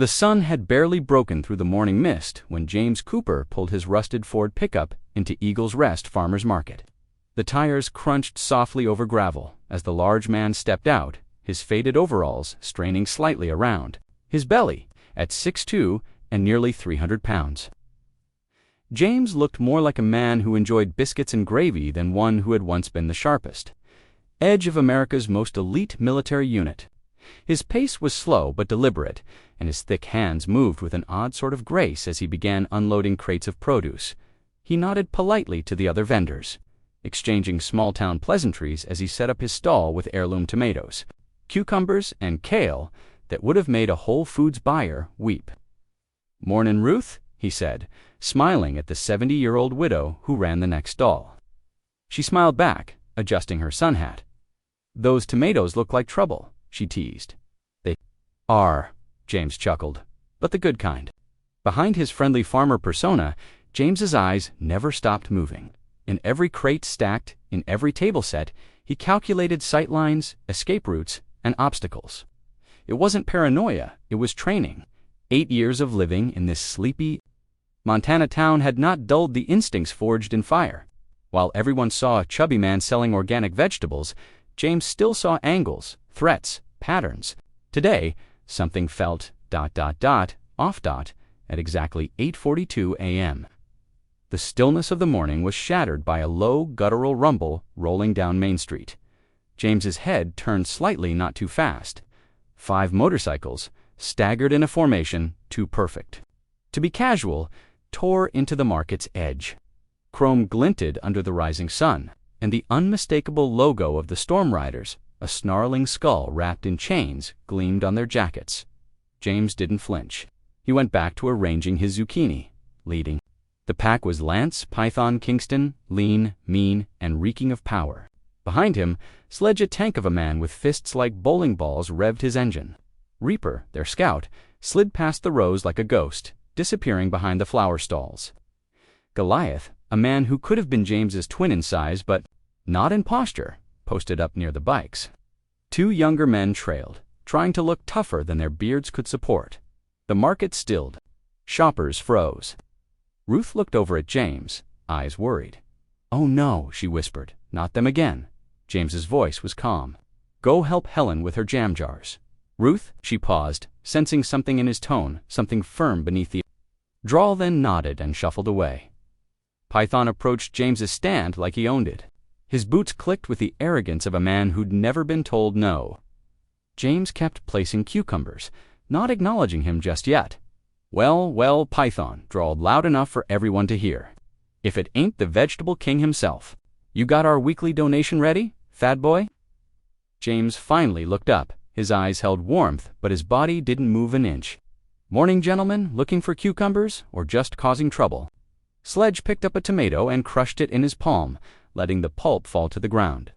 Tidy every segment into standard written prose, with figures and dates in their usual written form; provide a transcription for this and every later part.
The sun had barely broken through the morning mist when James Cooper pulled his rusted Ford pickup into Eagle's Rest Farmers Market. The tires crunched softly over gravel as the large man stepped out, his faded overalls straining slightly around, his belly at 6'2" and nearly 300 pounds. James looked more like a man who enjoyed biscuits and gravy than one who had once been the sharpest edge of America's most elite military unit. His pace was slow but deliberate, and his thick hands moved with an odd sort of grace as he began unloading crates of produce. He nodded politely to the other vendors, exchanging small-town pleasantries as he set up his stall with heirloom tomatoes, cucumbers, and kale that would have made a Whole Foods buyer weep. "Mornin', Ruth," he said, smiling at the 70-year-old widow who ran the next stall. She smiled back, adjusting her sun hat. "Those tomatoes look like trouble," she teased. "They are," James chuckled, "but the good kind." Behind his friendly farmer persona, James's eyes never stopped moving. In every crate stacked, in every table set, he calculated sight lines, escape routes, and obstacles. It wasn't paranoia, it was training. 8 years of living in this sleepy Montana town had not dulled the instincts forged in fire. While everyone saw a chubby man selling organic vegetables, James still saw angles, threats, patterns. Today, something felt ... off ... at exactly 8:42 a.m. The stillness of the morning was shattered by a low, guttural rumble rolling down Main Street. James's head turned slightly not too fast. 5 motorcycles, staggered in a formation too perfect to be casual, tore into the market's edge. Chrome glinted under the rising sun, and the unmistakable logo of the Storm Riders, a snarling skull wrapped in chains, gleamed on their jackets. James didn't flinch. He went back to arranging his zucchini, leading. The pack was Lance, Python, Kingston, lean, mean, and reeking of power. Behind him, Sledge, a tank of a man with fists like bowling balls, revved his engine. Reaper, their scout, slid past the rows like a ghost, disappearing behind the flower stalls. Goliath, a man who could have been James's twin in size but not in posture, posted up near the bikes. 2 younger men trailed, trying to look tougher than their beards could support. The market stilled. Shoppers froze. Ruth looked over at James, eyes worried. "Oh no," she whispered, "not them again." James's voice was calm. "Go help Helen with her jam jars." "Ruth," she paused, sensing something in his tone, something firm beneath the drawl, then nodded and shuffled away. Python approached James's stand like he owned it. His boots clicked with the arrogance of a man who'd never been told no. James kept placing cucumbers, not acknowledging him just yet. "Well, well," Python drawled loud enough for everyone to hear. "If it ain't the vegetable king himself. You got our weekly donation ready, fat boy?" James finally looked up. His eyes held warmth, but his body didn't move an inch. "Morning, gentlemen, looking for cucumbers or just causing trouble?" Sledge picked up a tomato and crushed it in his palm, letting the pulp fall to the ground.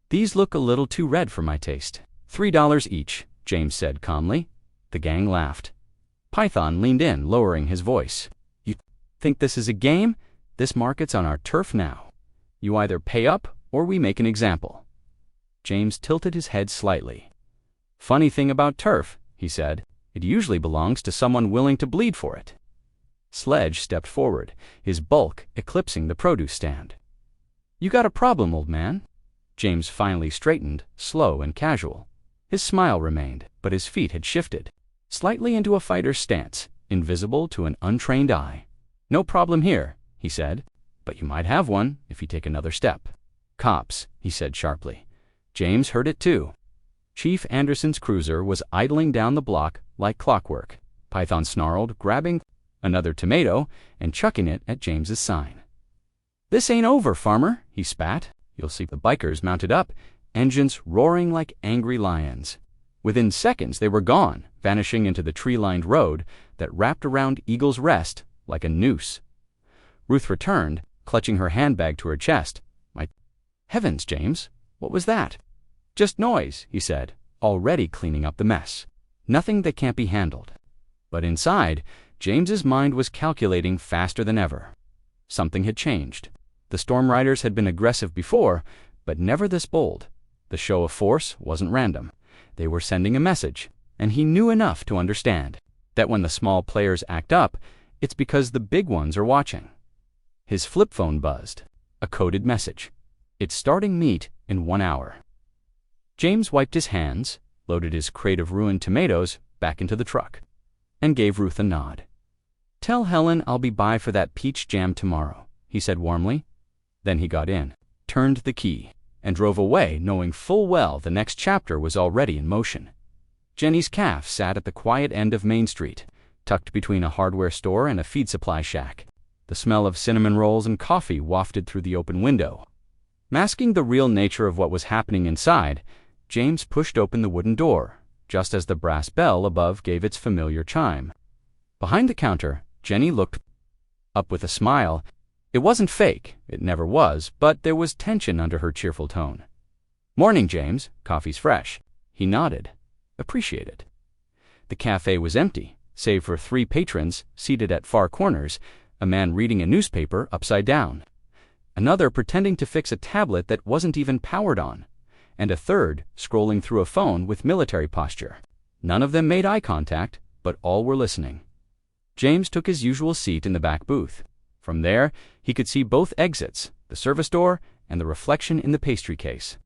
"These look a little too red for my taste." $3 each, James said calmly. The gang laughed. Python leaned in, lowering his voice. "You think this is a game? This market's on our turf now. You either pay up or we make an example." James tilted his head slightly. "Funny thing about turf," he said, "it usually belongs to someone willing to bleed for it." Sledge stepped forward, his bulk eclipsing the produce stand. "You got a problem, old man?" James finally straightened, slow and casual. His smile remained, but his feet had shifted, slightly into a fighter's stance, invisible to an untrained eye. "No problem here," he said, "but you might have one if you take another step." "Cops," he said sharply. James heard it too. Chief Anderson's cruiser was idling down the block like clockwork. Python snarled, grabbing another tomato and chucking it at James's sign. "This ain't over, farmer," he spat. "You'll see the bikers mounted up, engines roaring like angry lions." Within seconds they were gone, vanishing into the tree-lined road that wrapped around Eagle's Rest like a noose. Ruth returned, clutching her handbag to her chest. "My heavens, James, what was that?" "Just noise," he said, already cleaning up the mess. "Nothing that can't be handled." But inside, James's mind was calculating faster than ever. Something had changed. The Storm Riders had been aggressive before, but never this bold. The show of force wasn't random. They were sending a message, and he knew enough to understand. That when the small players act up, it's because the big ones are watching. His flip phone buzzed. A coded message. It's starting meet in 1 hour. James wiped his hands, loaded his crate of ruined tomatoes back into the truck, and gave Ruth a nod. "Tell Helen I'll be by for that peach jam tomorrow," he said warmly. Then he got in, turned the key, and drove away, knowing full well the next chapter was already in motion. Jenny's calf sat at the quiet end of Main Street, tucked between a hardware store and a feed supply shack. The smell of cinnamon rolls and coffee wafted through the open window. Masking the real nature of what was happening inside, James pushed open the wooden door, just as the brass bell above gave its familiar chime. Behind the counter, Jenny looked up with a smile. It wasn't fake, it never was, but there was tension under her cheerful tone. "Morning, James. Coffee's fresh." He nodded. "Appreciate it." The cafe was empty, save for 3 patrons seated at far corners, a man reading a newspaper upside down, another pretending to fix a tablet that wasn't even powered on, and a third scrolling through a phone with military posture. None of them made eye contact, but all were listening. James took his usual seat in the back booth. From there, he could see both exits, the service door and the reflection in the pastry case.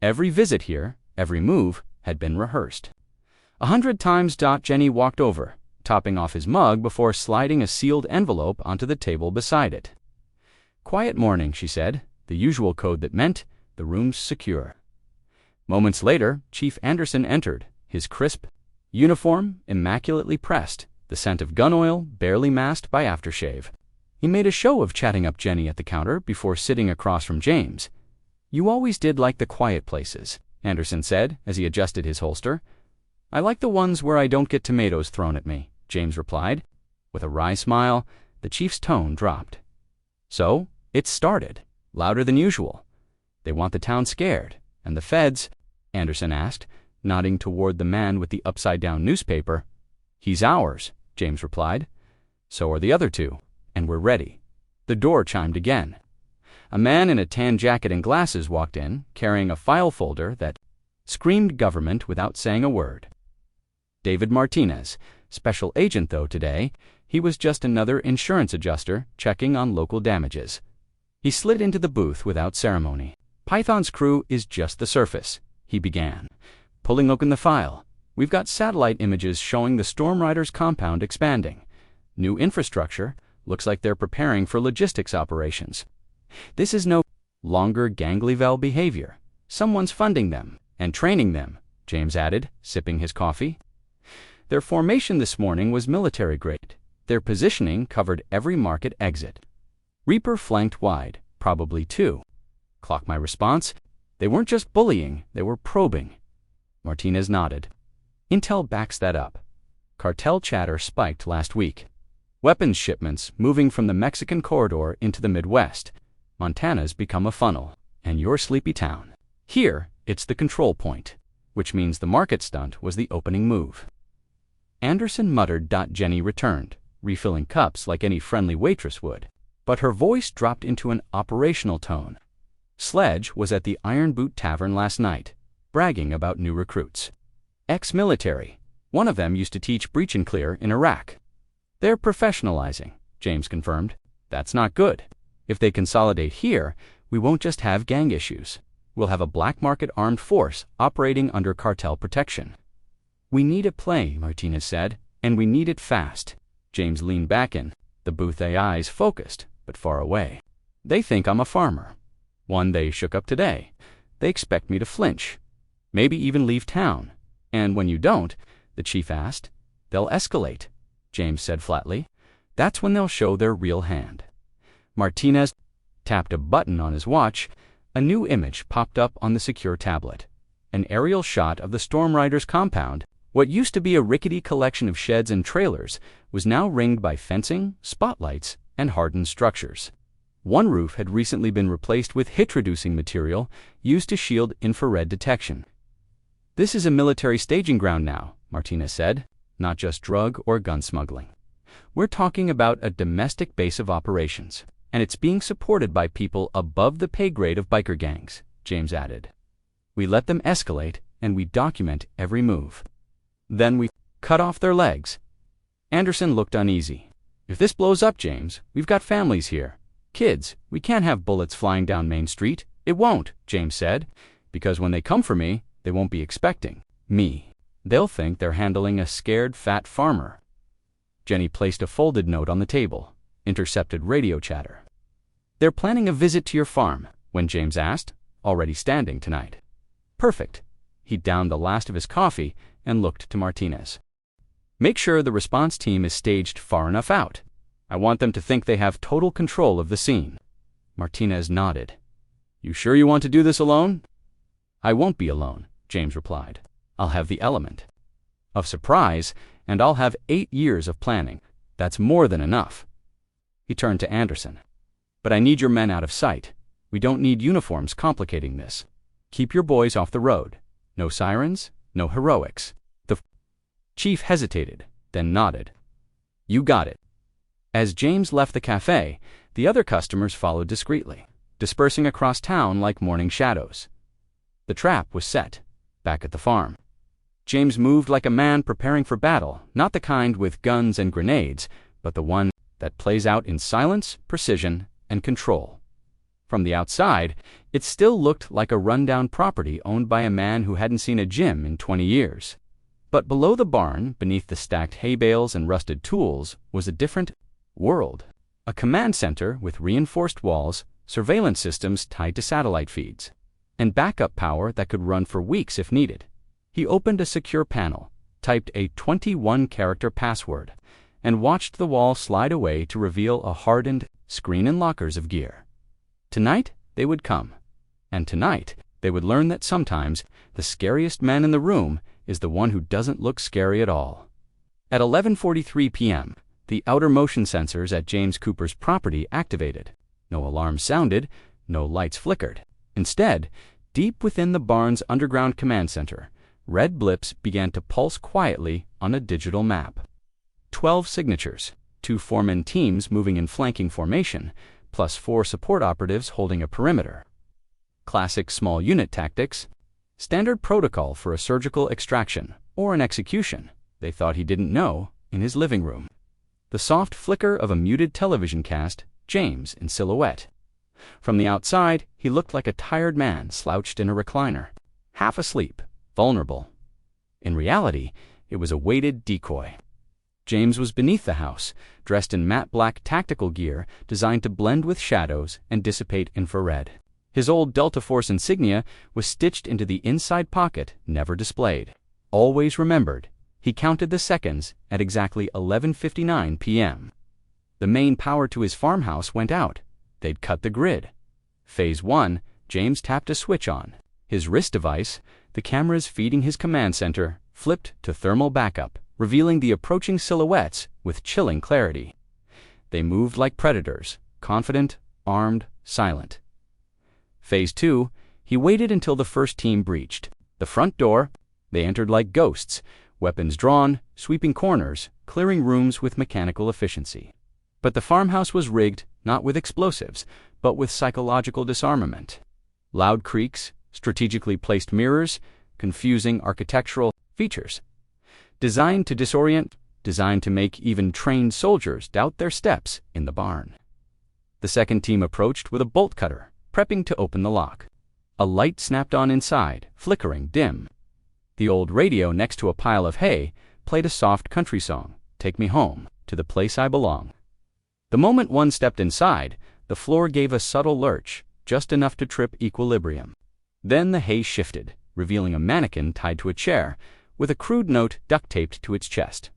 Every visit here, every move, had been rehearsed. 100 times. Jenny walked over, topping off his mug before sliding a sealed envelope onto the table beside it. "Quiet morning," she said, the usual code that meant the room's secure. Moments later, Chief Anderson entered, his crisp uniform immaculately pressed, the scent of gun oil barely masked by aftershave. He made a show of chatting up Jenny at the counter before sitting across from James. "You always did like the quiet places," Anderson said as he adjusted his holster. "I like the ones where I don't get tomatoes thrown at me," James replied. With a wry smile, the chief's tone dropped. "So, it's started, louder than usual. They want the town scared, and the feds," Anderson asked, nodding toward the man with the upside-down newspaper. "He's ours," James replied. "So are the other 2, and we're ready." The door chimed again. A man in a tan jacket and glasses walked in, carrying a file folder that screamed government without saying a word. David Martinez, special agent though today, he was just another insurance adjuster checking on local damages. He slid into the booth without ceremony. "Python's crew is just the surface," he began, pulling open the file. "We've got satellite images showing the Storm Riders compound expanding. New infrastructure, looks like they're preparing for logistics operations. This is no longer Gangleyville behavior. Someone's funding them and training them," James added, sipping his coffee. "Their formation this morning was military grade. Their positioning covered every market exit. Reaper flanked wide, probably 2. Clock my response. They weren't just bullying, they were probing." Martinez nodded. "Intel backs that up. Cartel chatter spiked last week. Weapons shipments moving from the Mexican corridor into the Midwest. Montana's become a funnel, and your sleepy town. Here, it's the control point, which means the market stunt was the opening move." Anderson muttered. Jenny returned, refilling cups like any friendly waitress would, but her voice dropped into an operational tone. "Sledge was at the Iron Boot Tavern last night, bragging about new recruits. Ex-military. One of them used to teach breach and clear in Iraq. They're professionalizing," James confirmed. "That's not good. If they consolidate here, we won't just have gang issues. We'll have a black market armed force operating under cartel protection." "We need a play," Martinez said, "and we need it fast." James leaned back in, the booth eyes focused, but far away. "They think I'm a farmer. One they shook up today. They expect me to flinch, maybe even leave town. And when you don't," the chief asked, "they'll escalate," James said flatly. "That's when they'll show their real hand." Martinez tapped a button on his watch. A new image popped up on the secure tablet. An aerial shot of the Storm Riders compound. What used to be a rickety collection of sheds and trailers was now ringed by fencing, spotlights, and hardened structures. One roof had recently been replaced with hit-reducing material used to shield infrared detection. "This is a military staging ground now," Martinez said, "not just drug or gun smuggling. We're talking about a domestic base of operations, and it's being supported by people above the pay grade of biker gangs," James added. "We let them escalate, and we document every move. Then we cut off their legs." Anderson looked uneasy. "If this blows up, James, we've got families here. Kids, we can't have bullets flying down Main Street." "It won't," James said, "because when they come for me, they won't be expecting me. They'll think they're handling a scared fat farmer." Jenny placed a folded note on the table, intercepted radio chatter. "They're planning a visit to your farm," when James asked, "Already standing tonight." "Perfect." He downed the last of his coffee and looked to Martinez. "Make sure the response team is staged far enough out. I want them to think they have total control of the scene." Martinez nodded. "You sure you want to do this alone?" "I won't be alone," James replied. "I'll have the element of surprise, and I'll have 8 years of planning. That's more than enough." He turned to Anderson. "But I need your men out of sight. We don't need uniforms complicating this. Keep your boys off the road. No sirens, no heroics." The chief hesitated, then nodded. "You got it." As James left the cafe, the other customers followed discreetly, dispersing across town like morning shadows. The trap was set, back at the farm. James moved like a man preparing for battle, not the kind with guns and grenades, but the one that plays out in silence, precision, and control. From the outside, it still looked like a rundown property owned by a man who hadn't seen a gym in 20 years. But below the barn, beneath the stacked hay bales and rusted tools, was a different world. A command center with reinforced walls, surveillance systems tied to satellite feeds, and backup power that could run for weeks if needed. He opened a secure panel, typed a 21-character password, and watched the wall slide away to reveal a hardened screen and lockers of gear. Tonight, they would come. And tonight, they would learn that sometimes the scariest man in the room is the one who doesn't look scary at all. At 11:43 p.m., the outer motion sensors at James Cooper's property activated. No alarm sounded, no lights flickered. Instead, deep within the barn's underground command center, red blips began to pulse quietly on a digital map. 12 signatures, 2 foreman teams moving in flanking formation, plus 4 support operatives holding a perimeter. Classic small unit tactics. Standard protocol for a surgical extraction or an execution, they thought he didn't know, in his living room. The soft flicker of a muted television cast, James in silhouette. From the outside, he looked like a tired man slouched in a recliner, half asleep, vulnerable. In reality, it was a weighted decoy. James was beneath the house, dressed in matte black tactical gear designed to blend with shadows and dissipate infrared. His old Delta Force insignia was stitched into the inside pocket, never displayed. Always remembered, he counted the seconds at exactly 11:59 p.m. The main power to his farmhouse went out. They'd cut the grid. Phase 1, James tapped a switch on. His wrist device, the cameras feeding his command center, flipped to thermal backup, revealing the approaching silhouettes with chilling clarity. They moved like predators, confident, armed, silent. Phase 2, he waited until the first team breached. The front door, they entered like ghosts, weapons drawn, sweeping corners, clearing rooms with mechanical efficiency. But the farmhouse was rigged, not with explosives, but with psychological disarmament. Loud creaks, strategically placed mirrors, confusing architectural features. Designed to disorient, designed to make even trained soldiers doubt their steps in the barn. The second team approached with a bolt cutter, prepping to open the lock. A light snapped on inside, flickering dim. The old radio next to a pile of hay played a soft country song, "Take Me Home, to the Place I Belong." The moment one stepped inside, the floor gave a subtle lurch, just enough to trip equilibrium. Then the hay shifted, revealing a mannequin tied to a chair, with a crude note duct-taped to its chest.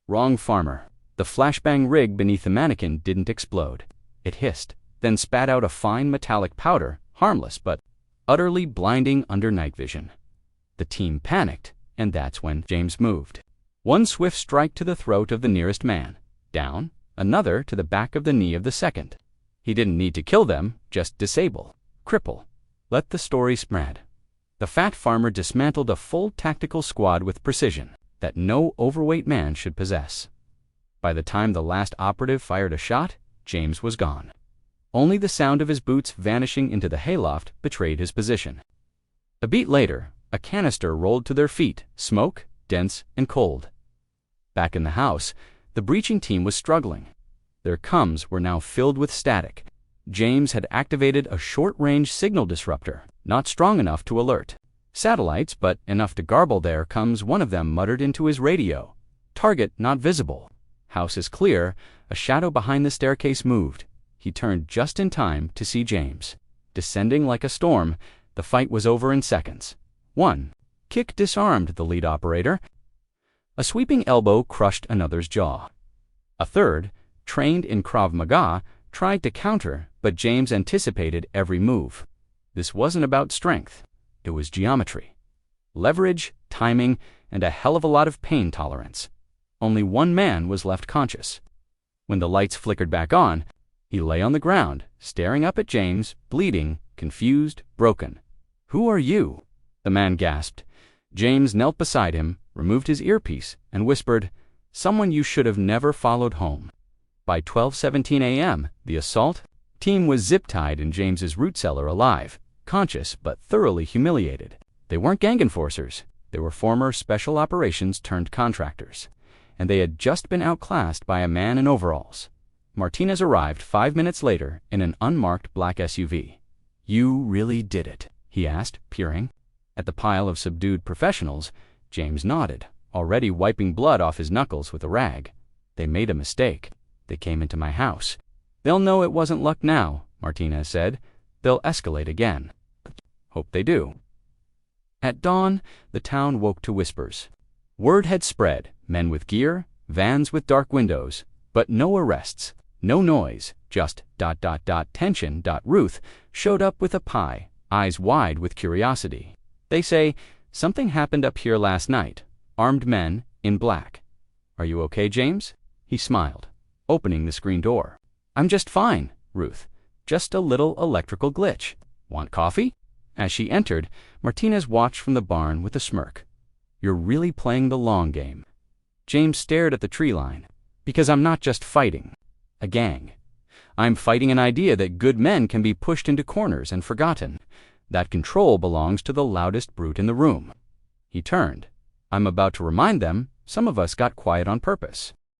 Wrong farmer. The flashbang rig beneath the mannequin didn't explode. It hissed, then spat out a fine metallic powder, harmless but utterly blinding under night vision. The team panicked, and that's when James moved. One swift strike to the throat of the nearest man, down, another to the back of the knee of the second. He didn't need to kill them, just disable, cripple. Let the story spread. The fat farmer dismantled a full tactical squad with precision that no overweight man should possess. By the time the last operative fired a shot, James was gone. Only the sound of his boots vanishing into the hayloft betrayed his position. A beat later, a canister rolled to their feet, smoke, dense and cold. Back in the house, The breaching team was struggling. Their comms were now filled with static. James had activated a short-range signal disruptor, not strong enough to alert satellites, but enough to garble their comms. One of them muttered into his radio, "Target not visible. House is clear." A shadow behind the staircase moved. He turned just in time to see James. Descending like a storm, the fight was over in seconds. One kick disarmed the lead operator. A sweeping elbow crushed another's jaw. A third, trained in Krav Maga, tried to counter, but James anticipated every move. This wasn't about strength. It was geometry. Leverage, timing, and a hell of a lot of pain tolerance. Only one man was left conscious. When the lights flickered back on, he lay on the ground, staring up at James, bleeding, confused, broken. "Who are you?" the man gasped. James knelt beside him, removed his earpiece, and whispered, "Someone you should have never followed home." By 12:17 a.m., the assault team was zip-tied in James's root cellar, alive, conscious, but thoroughly humiliated. They weren't gang enforcers. They were former special operations turned contractors. And they had just been outclassed by a man in overalls. Martinez arrived 5 minutes later in an unmarked black SUV. "You really did it?" he asked, peering. At the pile of subdued professionals, James nodded, already wiping blood off his knuckles with a rag. "They made a mistake. They came into my house." "They'll know it wasn't luck now," Martinez said. "They'll escalate again." "Hope they do." At dawn, the town woke to whispers. Word had spread, men with gear, vans with dark windows, but no arrests, no noise, just ... tension. Ruth showed up with a pie, eyes wide with curiosity. "They say, something happened up here last night. Armed men, in black." "Are you okay, James?" He smiled, opening the screen door. "I'm just fine, Ruth. Just a little electrical glitch. Want coffee?" As she entered, Martinez watched from the barn with a smirk. "You're really playing the long game." James stared at the tree line. "Because I'm not just fighting a gang. I'm fighting an idea that good men can be pushed into corners and forgotten. That control belongs to the loudest brute in the room." He turned. "I'm about to remind them some of us got quiet on purpose."